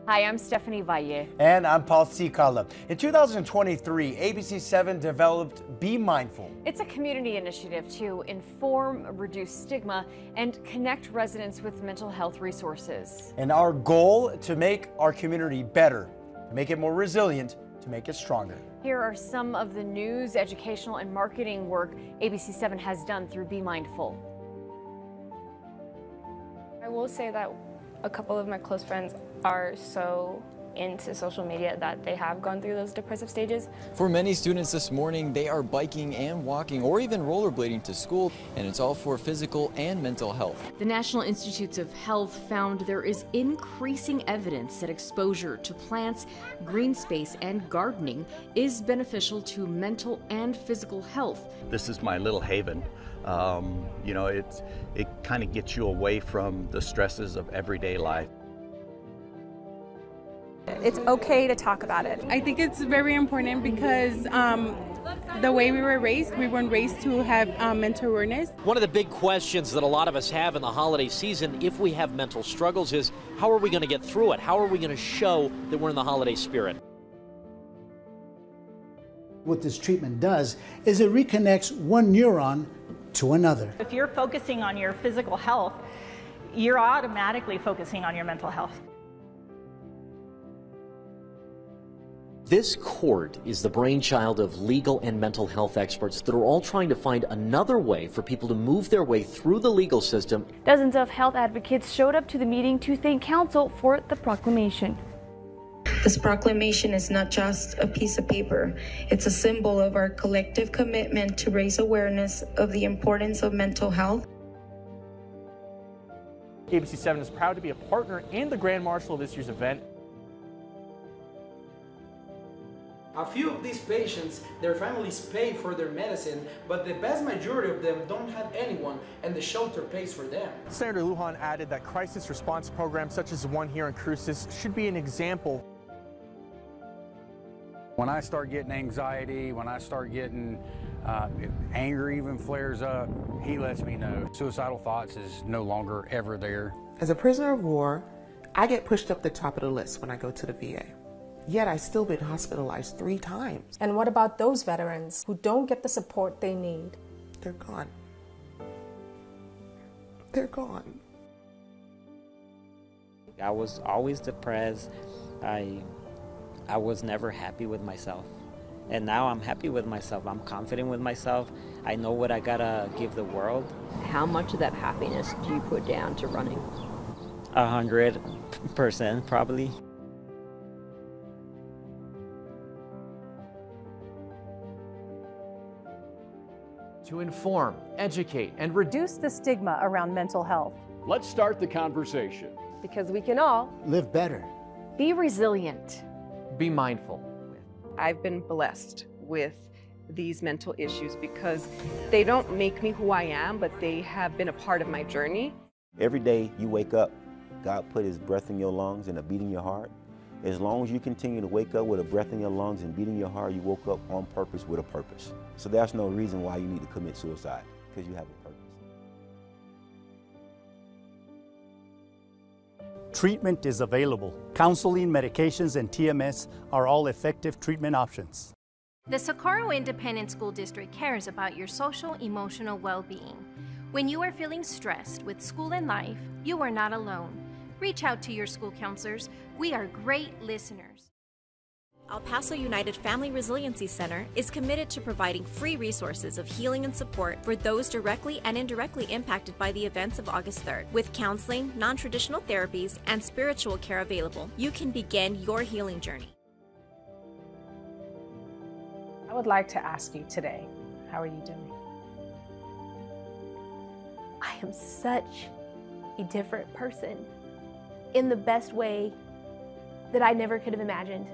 Hi, I'm Stephanie Valle. And I'm Paul Cicala. In 2023, ABC7 developed Be Mindful. It's a community initiative to inform, reduce stigma, and connect residents with mental health resources. And our goal to make our community better, to make it more resilient, to make it stronger. Here are some of the news, educational, and marketing work ABC7 has done through Be Mindful. I will say that a couple of my close friends are so into social media that they have gone through those depressive stages. For many students this morning, they are biking and walking or even rollerblading to school, and it's all for physical and mental health. The National Institutes of Health found there is increasing evidence that exposure to plants, green space, and gardening is beneficial to mental and physical health. This is my little haven. It kind of gets you away from the stresses of everyday life. It's okay to talk about it. I think it's very important because the way we weren't raised to have mental awareness. One of the big questions that a lot of us have in the holiday season, if we have mental struggles, is how are we going to get through it? How are we going to show that we're in the holiday spirit? What this treatment does is it reconnects one neuron to another. If you're focusing on your physical health, you're automatically focusing on your mental health. This court is the brainchild of legal and mental health experts that are all trying to find another way for people to move their way through the legal system. Dozens of health advocates showed up to the meeting to thank council for the proclamation. This proclamation is not just a piece of paper. It's a symbol of our collective commitment to raise awareness of the importance of mental health. ABC7 is proud to be a partner and the Grand Marshal of this year's event. A few of these patients, their families pay for their medicine, but the vast majority of them don't have anyone, and the shelter pays for them. Senator Lujan added that crisis response programs such as the one here in Cruces should be an example. When I start getting anxiety, when I start getting anger even flares up, he lets me know. Suicidal thoughts is no longer ever there. As a prisoner of war, I get pushed up the top of the list when I go to the VA. Yet I've still been hospitalized 3 times. And what about those veterans who don't get the support they need? They're gone. They're gone. I was always depressed. I was never happy with myself. And now I'm happy with myself. I'm confident with myself. I know what I gotta give the world. How much of that happiness do you put down to running? 100% probably. To inform, educate, and reduce the stigma around mental health. Let's start the conversation. Because we can all live better. Be resilient. Be mindful. I've been blessed with these mental issues because they don't make me who I am, but they have been a part of my journey. Every day you wake up, God put his breath in your lungs and a beat in your heart. As long as you continue to wake up with a breath in your lungs and beat in your heart, you woke up on purpose with a purpose. So there's no reason why you need to commit suicide, because you have a purpose. Treatment is available. Counseling, medications, and TMS are all effective treatment options. The Socorro Independent School District cares about your social, emotional well-being. When you are feeling stressed with school and life, you are not alone. Reach out to your school counselors. We are great listeners. El Paso United Family Resiliency Center is committed to providing free resources of healing and support for those directly and indirectly impacted by the events of August 3rd. With counseling, non-traditional therapies, and spiritual care available, you can begin your healing journey. I would like to ask you today, how are you doing? I am such a different person in the best way that I never could have imagined.